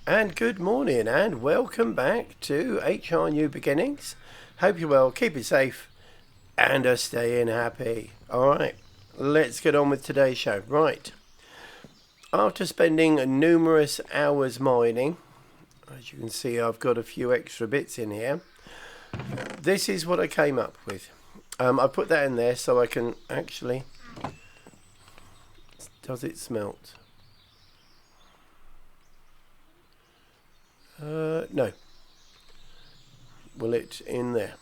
And good morning and welcome back to HR New Beginnings. Hope you're well, keep it safe and are staying happy. Alright, let's get on with today's show. Right, after spending numerous hours mining, as you can see I've got a few extra bits in here. This is what I came up with. I put that in there so I can actually... Does it smelt? No. Will it in there?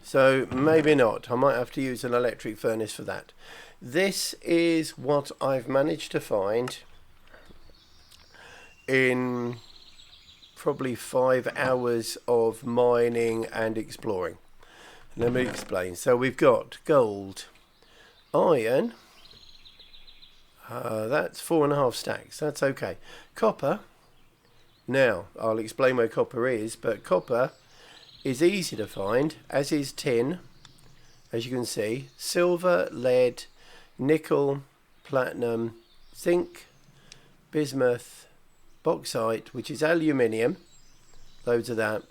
So maybe not. I might have to use an electric furnace for that. This is what I've managed to find in probably 5 hours of mining and exploring. Let me explain. So we've got gold, iron. That's 4.5 stacks. That's okay. Copper. Now, I'll explain where copper is, but copper is easy to find, as is tin, as you can see. Silver, lead, nickel, platinum, zinc, bismuth, bauxite, which is aluminium, loads of that,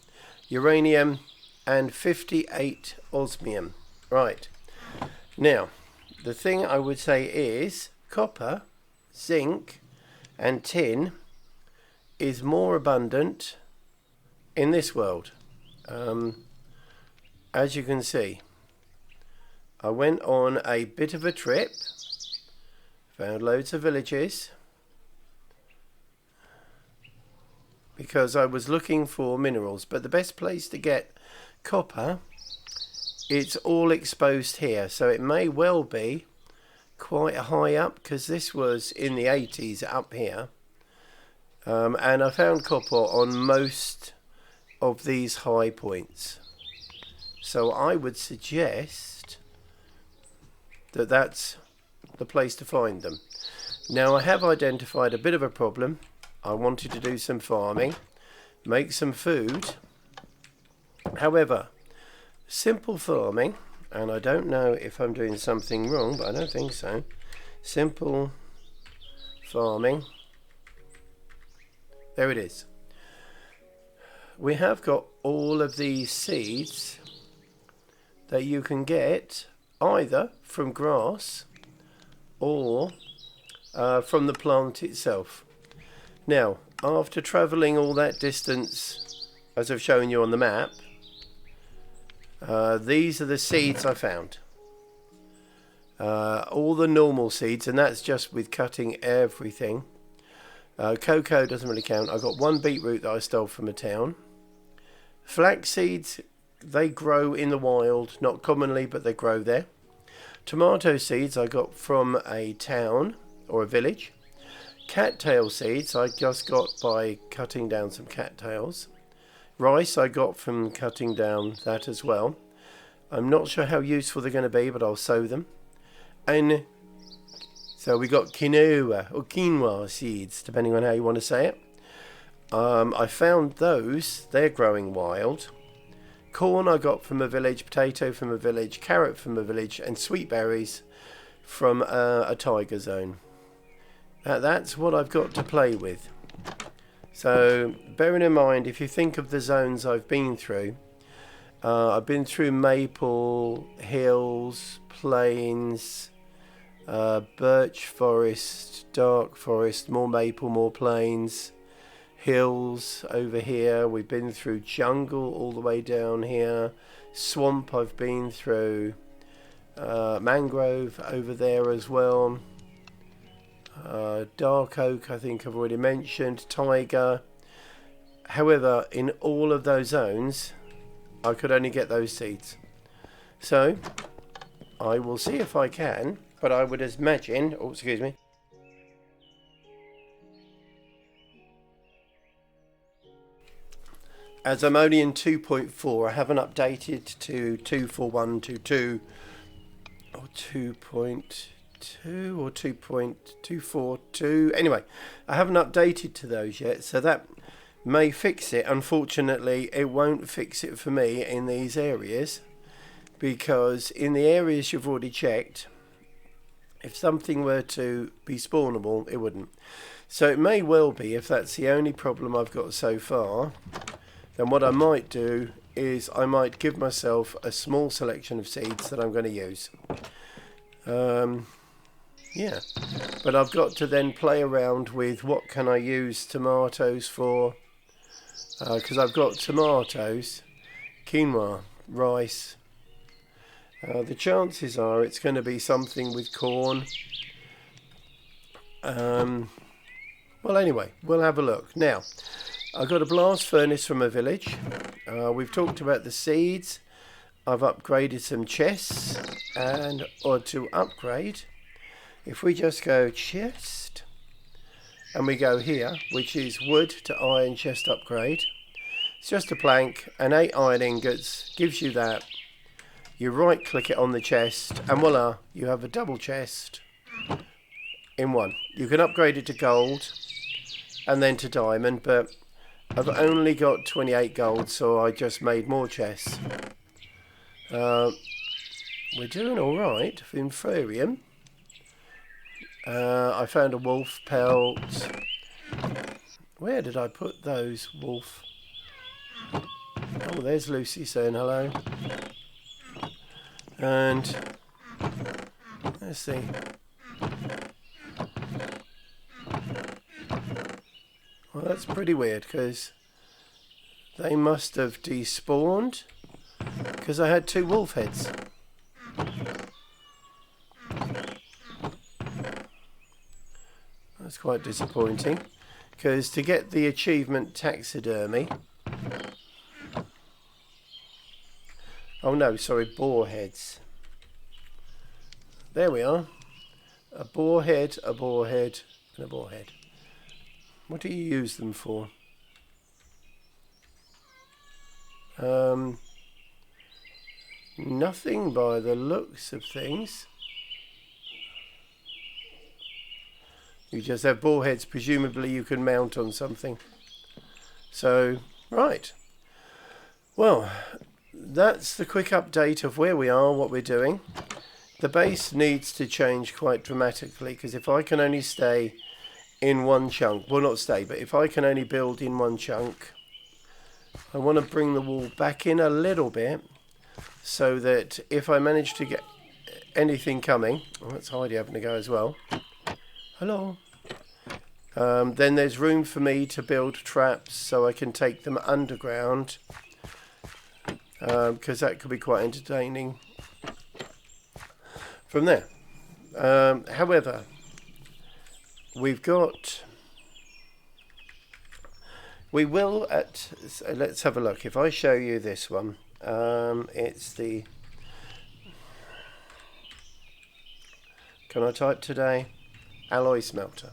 uranium, and 58 osmium. Right. Now, the thing I would say is copper, zinc and tin is more abundant in this world. As you can see, I went on a bit of a trip, found loads of villages because I was looking for minerals, but the best place to get copper, it's all exposed here, so it may well be quite high up because this was in the 80s up here, and I found copper on most of these high points, so I would suggest that that's the place to find them. Now I have identified a bit of a problem. I wanted to do some farming, make some food. However, simple farming, and I don't know if I'm doing something wrong, but I don't think so. Simple farming. There it is. We have got all of these seeds that you can get either from grass or from the plant itself. Now, after travelling all that distance, as I've shown you on the map, these are the seeds I found. All the normal seeds, and that's just with cutting everything. Cocoa doesn't really count. I got one beetroot that I stole from a town. Flax seeds, they grow in the wild, not commonly, but they grow there. Tomato seeds I got from a town or a village. Cattail seeds I just got by cutting down some cattails. Rice I got from cutting down that as well. I'm not sure how useful they're going to be, but I'll sow them. And so we got quinoa or quinoa seeds, depending on how you want to say it. I found those. They're growing wild. Corn I got from a village, potato from a village, carrot from a village, and sweet berries from a tiger zone. That's what I've got to play with. So, bearing in mind, if you think of the zones I've been through, I've been through maple, hills, plains, birch forest, dark forest, more maple, more plains, hills over here. We've been through jungle all the way down here, swamp I've been through, mangrove over there as well. Dark oak I think I've already mentioned, tiger. However, in all of those zones I could only get those seeds, so I will see if I can, but I would imagine, oh excuse me, as I'm only in 2.4, I haven't updated to 24122 or 2.2 or 2.242. Anyway, I haven't updated to those yet, so that may fix it. Unfortunately, it won't fix it for me in these areas, because in the areas you've already checked, If something were to be spawnable, it wouldn't. So it may well be, if that's the only problem I've got so far, then what I might do is I might give myself a small selection of seeds that I'm going to use. Yeah, but I've got to then play around with what can I use tomatoes for, because I've got tomatoes, quinoa, rice. The chances are it's going to be something with corn. Well, anyway, we'll have a look. Now, I got a blast furnace from a village. We've talked about the seeds. I've upgraded some chests, or to upgrade, if we just go chest, and we go here, which is wood to iron chest upgrade. It's just a plank, and 8 iron ingots gives you that. You right click it on the chest, and voila, you have a double chest in one. You can upgrade it to gold and then to diamond, but I've only got 28 gold, so I just made more chests. We're doing alright for Inferium. I found a wolf pelt. Where did I put those, wolf? Oh, there's Lucy saying hello. And let's see. Well, that's pretty weird, because they must have despawned, because I had 2 wolf heads. That's quite disappointing, because to get the achievement taxidermy... Oh no, sorry, boar heads. There we are. A boar head, and a boar head. What do you use them for? Nothing by the looks of things. You just have boar heads, presumably you can mount on something. So, right. Well, that's the quick update of where we are, what we're doing. The base needs to change quite dramatically, because if I can only stay in one chunk, well, not stay, but if I can only build in one chunk, I want to bring the wall back in a little bit, so that if I manage to get anything coming, well, that's Heidi having to go as well. Hello. Then there's room for me to build traps so I can take them underground, because that could be quite entertaining from there. However, we've got... We will at... Let's have a look. If I show you this one, it's the... Can I type today? Alloy smelter.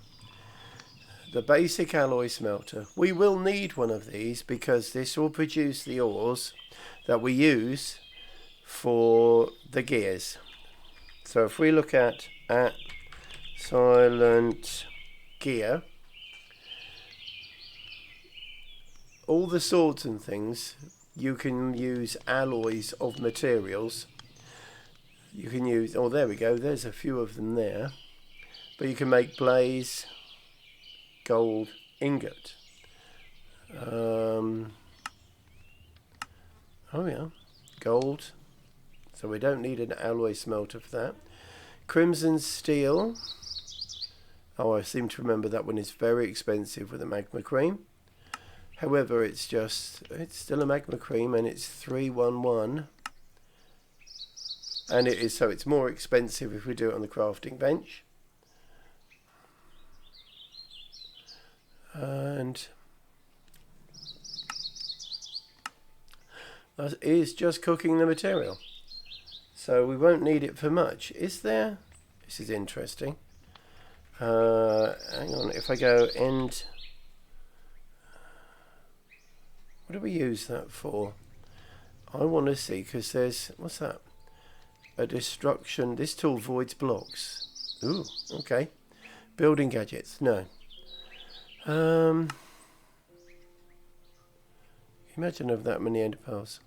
The basic alloy smelter. We will need one of these because this will produce the ores that we use for the gears. So if we look at silent gear, all the swords and things, you can use alloys of materials. You can use, oh there we go, there's a few of them there. But you can make blaze, gold, ingot. Oh yeah, gold. So we don't need an alloy smelter for that. Crimson steel. Oh, I seem to remember that one is very expensive with a magma cream. However, it's still a magma cream, and it's 311. And it is, so it's more expensive if we do it on the crafting bench. And that is just cooking the material. So we won't need it for much. Is there? This is interesting. Hang on, if I go end... What do we use that for? I want to see, because there's... What's that? A destruction... This tool voids blocks. Ooh, okay. Building gadgets. No. Imagine of that many ender pearls.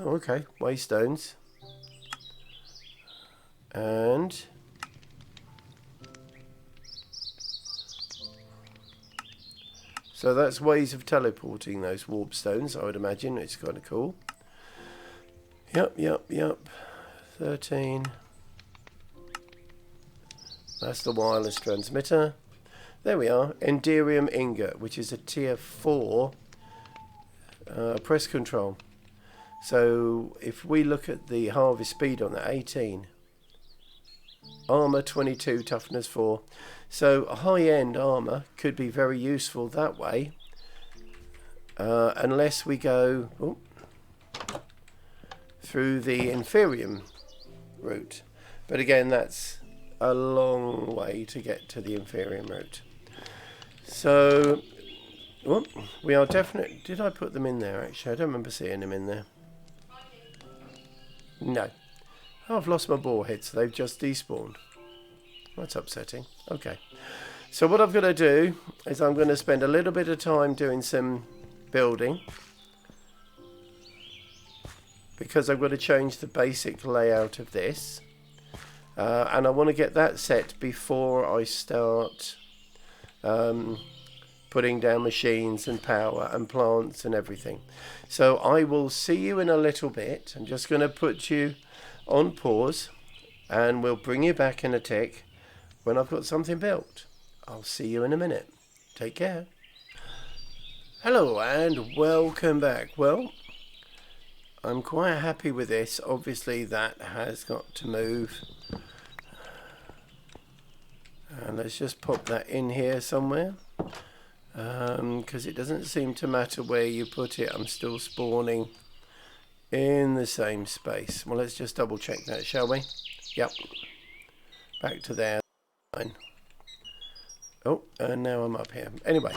Oh, okay, waystones. And so that's ways of teleporting those warp stones, I would imagine. It's kind of cool. Yep. 13. That's the wireless transmitter. There we are. Enderium ingot, which is a tier 4 press control. So if we look at the harvest speed on that, 18. Armor 22, toughness 4. So high-end armor could be very useful that way. Unless we go through the inferium route. But again, that's a long way to get to the inferium route. So, we are definitely... Did I put them in there, actually? I don't remember seeing them in there. No. Oh, I've lost my boar head, so they've just despawned. That's upsetting. Okay. So what I'm going to do is I'm going to spend a little bit of time doing some building. Because I've got to change the basic layout of this. And I want to get that set before I start putting down machines and power and plants and everything. So I will see you in a little bit. I'm just going to put you on pause and we'll bring you back in a tick when I've got something built. I'll see you in a minute. Take care. Hello and welcome back. Well, I'm quite happy with this. Obviously that has got to move. And let's just pop that in here somewhere. Because it doesn't seem to matter where you put it. I'm still spawning in the same space. Well, let's just double check that, shall we? Yep. Back to there. Fine. Oh, and now I'm up here. Anyway.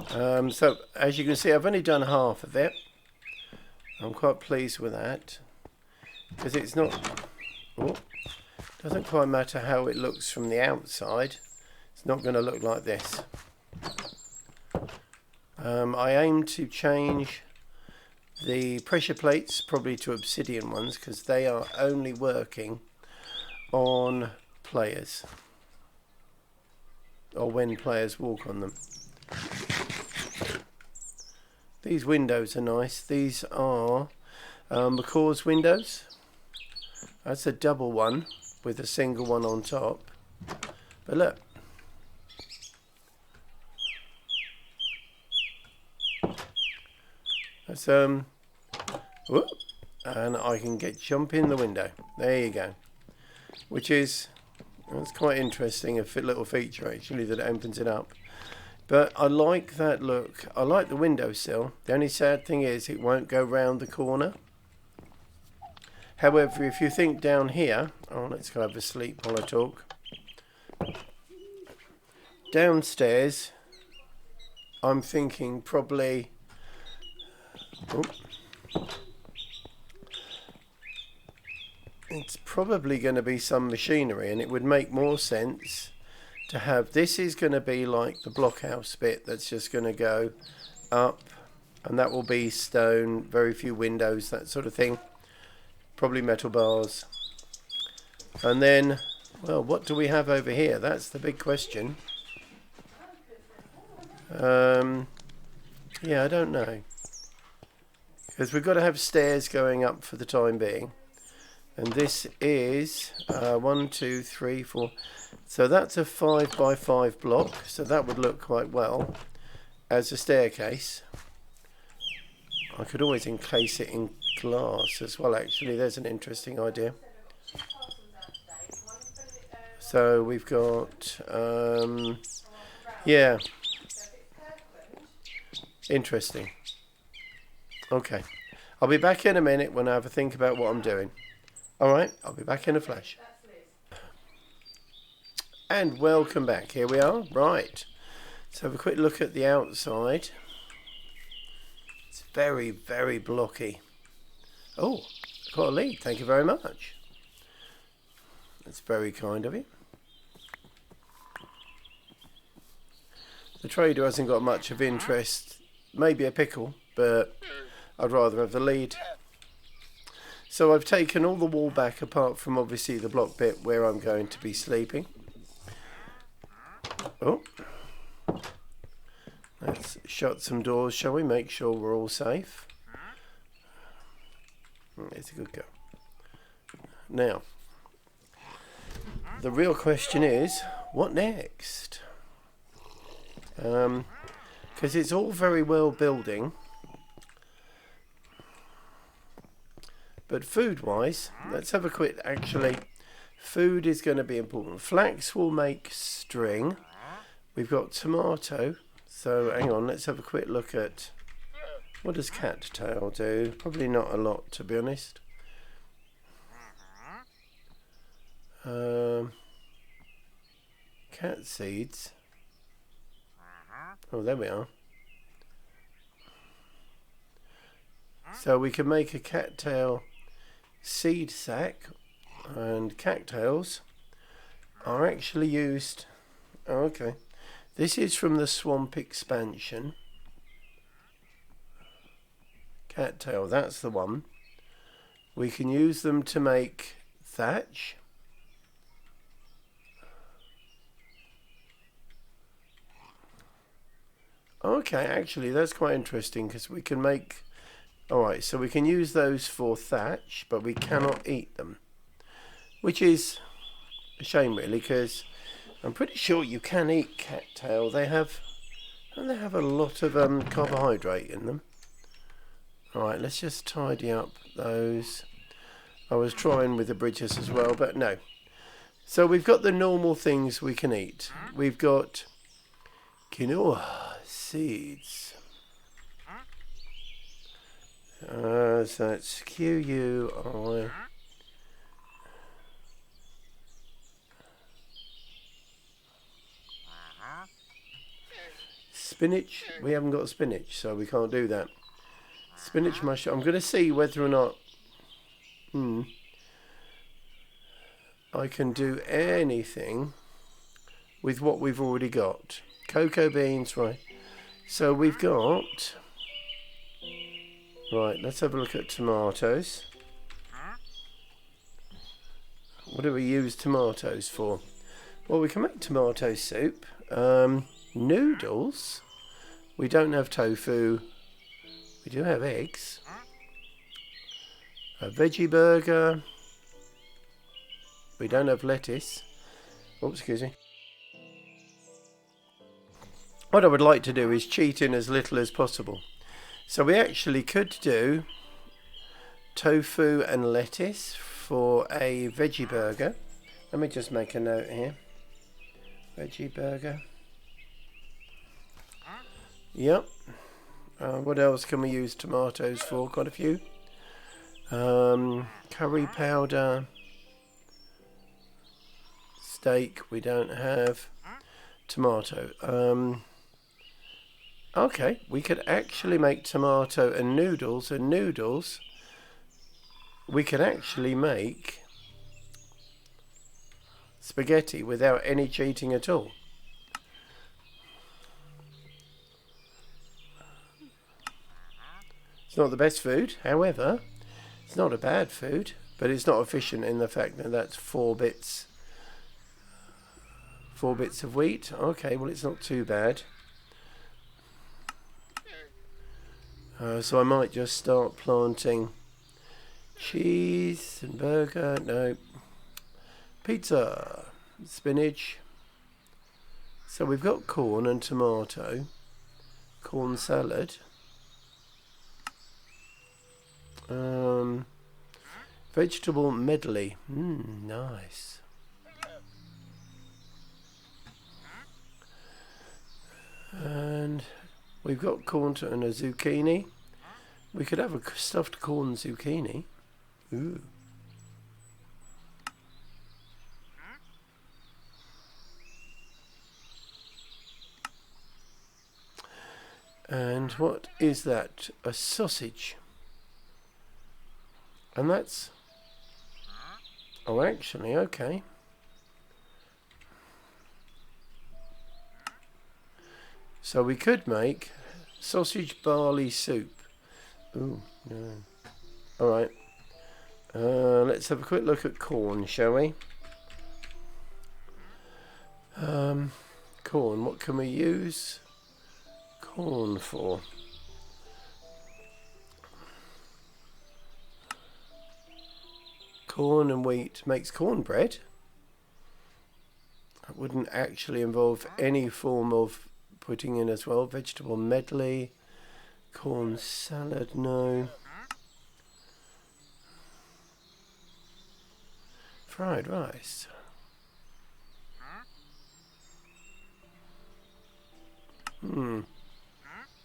So, as you can see, I've only done half of it. I'm quite pleased with that. Because it's not... Oh, doesn't quite matter how it looks from the outside. It's not going to look like this. I aim to change the pressure plates probably to obsidian ones because they are only working on players or when players walk on them. These windows are nice. These are McCaw's windows. That's a double one with a single one on top. But look. That's whoop, and I can jump in the window. There you go. Which is, that's quite interesting, a little feature actually that opens it up. But I like that look. I like the windowsill. The only sad thing is it won't go round the corner. However, if you think down here, let's go have a sleep while I talk. Downstairs, I'm thinking probably. It's probably going to be some machinery, and it would make more sense to have this is going to be like the blockhouse bit that's just going to go up, and that will be stone, very few windows, that sort of thing, probably metal bars. And then, well, what do we have over here? That's the big question. Yeah, I don't know. Because we've got to have stairs going up for the time being. And this is 1, 2, 3, 4. So that's a 5 by 5 block. So that would look quite well as a staircase. I could always encase it in glass as well, actually. There's an interesting idea. So we've got, yeah. Interesting. Okay, I'll be back in a minute when I have a think about what I'm doing. Alright, I'll be back in a flash. And welcome back. Here we are. Right. Let's have a quick look at the outside. It's very, very blocky. Oh, got a lead. Thank you very much. That's very kind of you. The trader hasn't got much of interest. Maybe a pickle, but I'd rather have the lead. So I've taken all the wall back apart from obviously the block bit where I'm going to be sleeping. Oh, let's shut some doors, shall we? Make sure we're all safe. It's a good go. Now, the real question is, what next? Because it's all very well building, but food-wise, let's have a quick. Actually, food is going to be important. Flax will make string. We've got tomato. So hang on, let's have a quick look at what does cattail do. Probably not a lot, to be honest. Cat seeds. Oh, there we are. So we can make a cattail seed sack, and cattails are actually used. Oh, okay. This is from the swamp expansion. Cattail, that's the one. We can use them to make thatch. Okay, actually that's quite interesting because we can make... Alright, so we can use those for thatch, but we cannot eat them. Which is a shame really, because I'm pretty sure you can eat cattail. They have a lot of carbohydrate in them. Alright, let's just tidy up those. I was trying with the bridges as well, but no. So we've got the normal things we can eat. We've got quinoa seeds. So it's QUI. Spinach. We haven't got spinach, so we can't do that. Spinach mushroom. I'm going to see whether or not I can do anything with what we've already got. Cocoa beans, right. So we've got... Right, let's have a look at tomatoes. What do we use tomatoes for? Well, we can make tomato soup. Noodles. We don't have tofu. We do have eggs. A veggie burger. We don't have lettuce. Oops, excuse me. What I would like to do is cheat in as little as possible. So we actually could do tofu and lettuce for a veggie burger. Let me just make a note here. Veggie burger. Yep. What else can we use tomatoes for? Quite a few. Curry powder. Steak we don't have. Tomato. Okay, we could actually make tomato and noodles we could actually make spaghetti without any cheating at all. It's not the best food, however, it's not a bad food, but it's not efficient in the fact that that's 4 bits of wheat. Okay, well it's not too bad. So I might just start planting cheese and burger, no, pizza, spinach. So we've got corn and tomato, corn salad, vegetable medley, nice. And we've got corn and a zucchini. We could have a stuffed corn zucchini. Ooh. And what is that? A sausage. And that's... Oh, actually, okay. So we could make sausage barley soup. Ooh, no. Alright. Let's have a quick look at corn, shall we? Corn, what can we use corn for? Corn and wheat makes cornbread. That wouldn't actually involve any form of putting in as well. Vegetable medley, corn salad, no. Fried rice.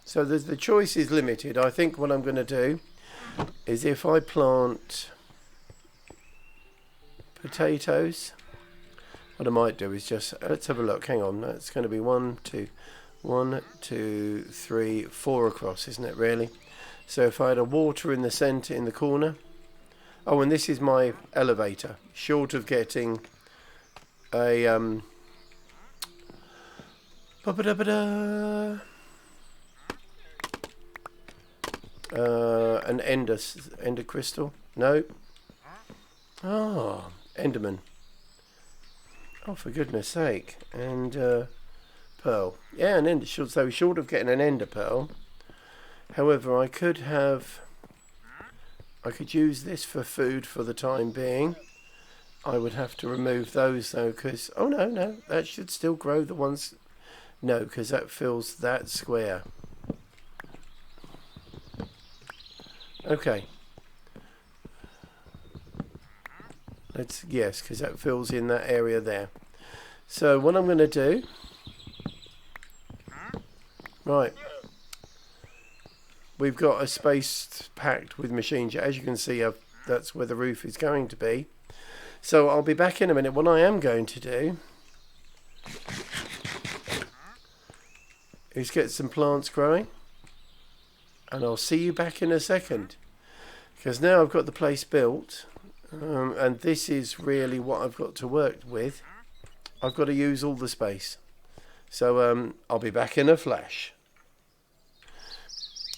So the choice is limited. I think what I'm going to do is if I plant potatoes, what I might do is just, let's have a look, hang on, that's going to be 1, 2, 3, 4 across, isn't it really? So if I had a water in the centre, in the corner, oh, and this is my elevator, short of getting a an ender crystal, no, enderman, oh for goodness sake, and pearl, yeah, an ender, so short of getting an ender pearl. However, I could use this for food for the time being. I would have to remove those though, because, oh no, that should still grow the ones, no, because that fills that square. Okay. Yes, because that fills in that area there. So what I'm going to do, right, we've got a space packed with machines. As you can see, that's where the roof is going to be. So I'll be back in a minute. What I am going to do is get some plants growing, and I'll see you back in a second, because now I've got the place built, and this is really what I've got to work with. I've got to use all the space. So I'll be back in a flash.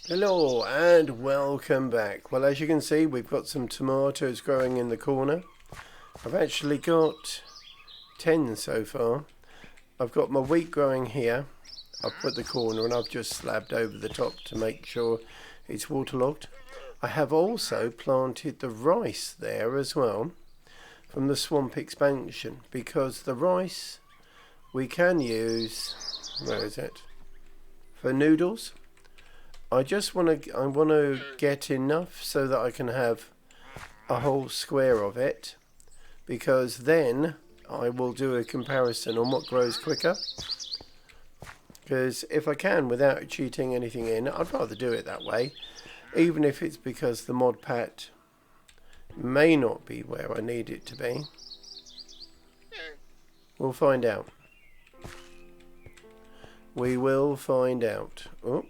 Hello and welcome back. Well, as you can see, we've got some tomatoes growing in the corner. I've actually got 10 so far. I've got my wheat growing here. I've put the corner and I've just slabbed over the top to make sure it's waterlogged. I have also planted the rice there as well from the swamp expansion, because the rice we can use, where is it, for noodles. I want to get enough so that I can have a whole square of it, because then I will do a comparison on what grows quicker. Because if I can, without cheating anything in, I'd rather do it that way, even if it's because the modpack may not be where I need it to be. We'll find out. We will find out. Oh,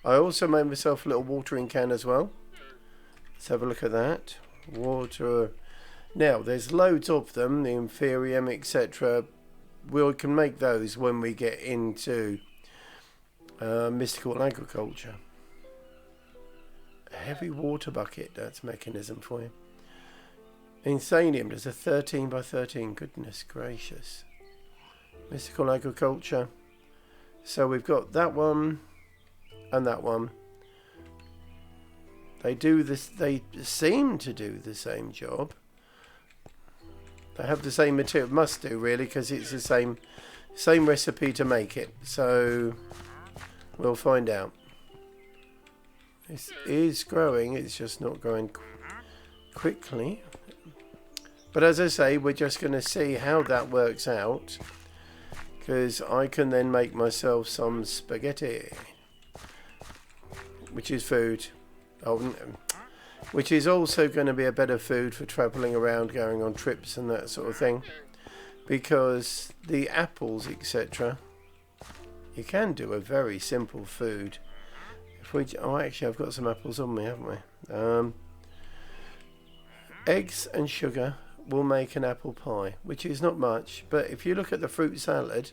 I also made myself a little watering can as well. Let's have a look at that. Water. Now, there's loads of them, the Inferium, etc. We can make those when we get into mystical agriculture. A heavy water bucket, that's mechanism for you. Insanium, there's a 13 by 13, goodness gracious. Mystical agriculture. So we've got that one and that one. They do this, they seem to do the same job. They have the same material, must do really, because it's the same recipe to make it. So we'll find out. This is growing, it's just not growing quickly. But as I say, we're just going to see how that works out, because I can then make myself some spaghetti, which is food. Oh, no. Which is also going to be a better food for travelling around, going on trips and that sort of thing, because the apples, etc., you can do a very simple food. If we, oh, actually, I've got some apples on me, haven't we? Eggs and sugar will make an apple pie, which is not much, but if you look at the fruit salad,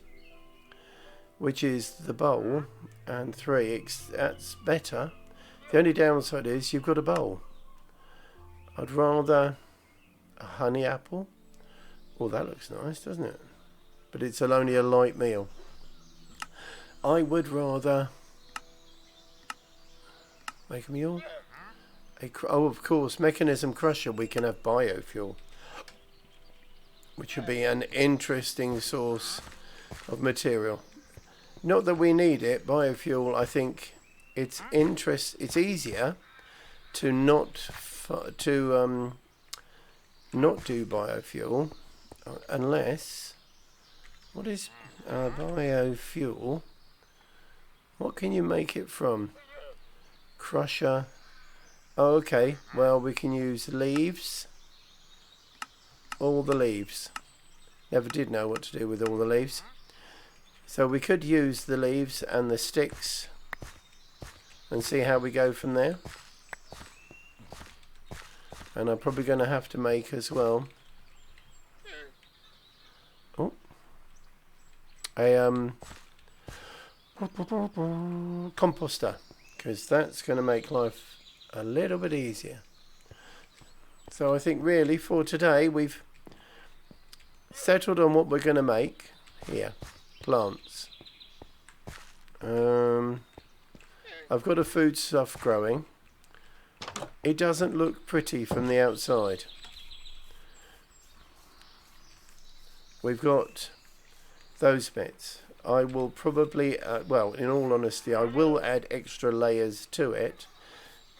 which is the bowl, and 3, that's better. The only downside is you've got a bowl. I'd rather a honey apple. Oh, that looks nice, doesn't it? But it's only a light meal. I would rather make a mule. Oh, of course, mechanism crusher. We can have biofuel, which would be an interesting source of material. Not that we need it. Biofuel, I think, it's easier to not do biofuel unless what is biofuel? What can you make it from? Crusher. Oh, okay. Well, we can use leaves. All the leaves. Never did know what to do with all the leaves. So we could use the leaves and the sticks and see how we go from there. And I'm probably going to have to make as well a composter, because that's going to make life a little bit easier. So I think really for today we've settled on what we're going to make here. Plants. I've got a food stuff growing. It doesn't look pretty from the outside. We've got those bits. I will probably, well, in all honesty, I will add extra layers to it.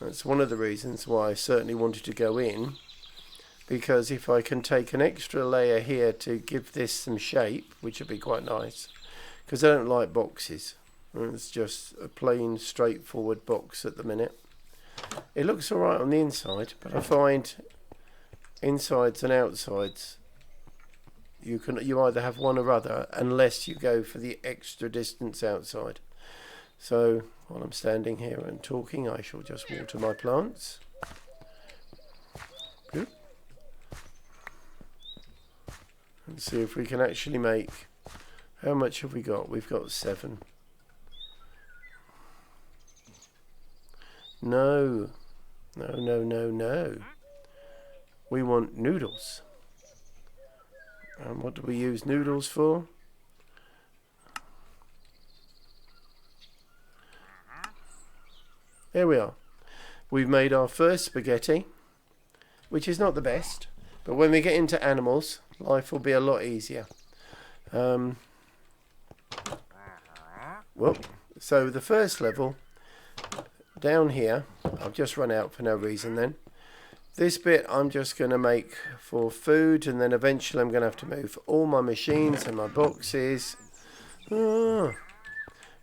That's one of the reasons why I certainly wanted to go in, because if I can take an extra layer here to give this some shape, which would be quite nice, because I don't like boxes. It's just a plain straightforward box at the minute. It looks alright on the inside, but I find insides and outsides you either have one or other unless you go for the extra distance outside. So while I'm standing here and talking, I shall just water my plants. Good. And see if we can actually make, how much have we got? We've got 7. No. No. We want noodles. And what do we use noodles for? There we are. We've made our first spaghetti, which is not the best, but when we get into animals, life will be a lot easier. Well, so the first level, down here, I've just run out for no reason then. This bit I'm just going to make for food, and then eventually I'm going to have to move all my machines and my boxes. But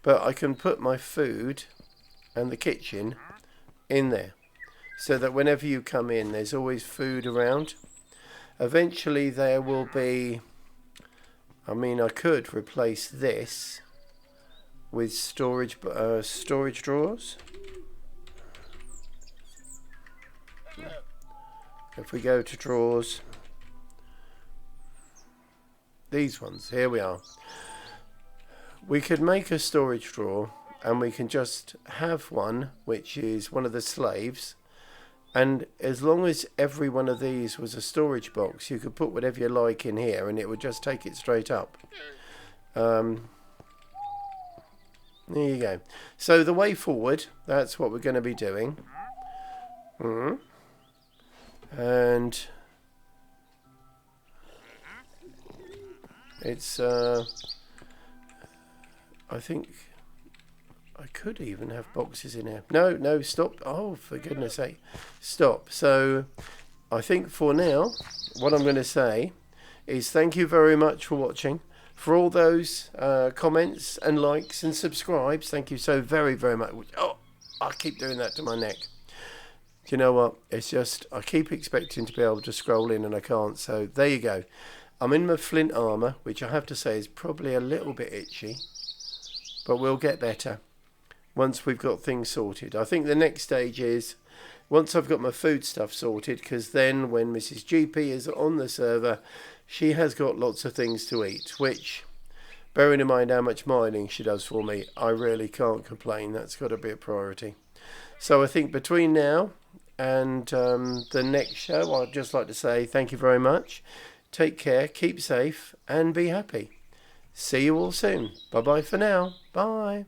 I can put my food and the kitchen in there, so that whenever you come in, there's always food around. Eventually there will be, I mean, I could replace this with storage drawers. If we go to drawers, these ones, here we are. We could make a storage drawer, and we can just have one which is one of the slaves, and as long as every one of these was a storage box, you could put whatever you like in here and it would just take it straight up. There you go. So the way forward, that's what we're going to be doing. And it's I think I could even have boxes in here. No, stop. Oh, for goodness sake, stop. So I think for now what I'm going to say is thank you very much for watching. For all those comments and likes and subscribes, thank you so very much. Oh, I keep doing that to my neck. Do you know what? It's just, I keep expecting to be able to scroll in and I can't. So there you go. I'm in my flint armour, which I have to say is probably a little bit itchy. But we'll get better once we've got things sorted. I think the next stage is once I've got my food stuff sorted, because then when Mrs. GP is on the server, she has got lots of things to eat, which, bearing in mind how much mining she does for me, I really can't complain. That's got to be a priority. So I think between now and the next show, I'd just like to say thank you very much. Take care, keep safe, and be happy. See you all soon. Bye bye for now. Bye.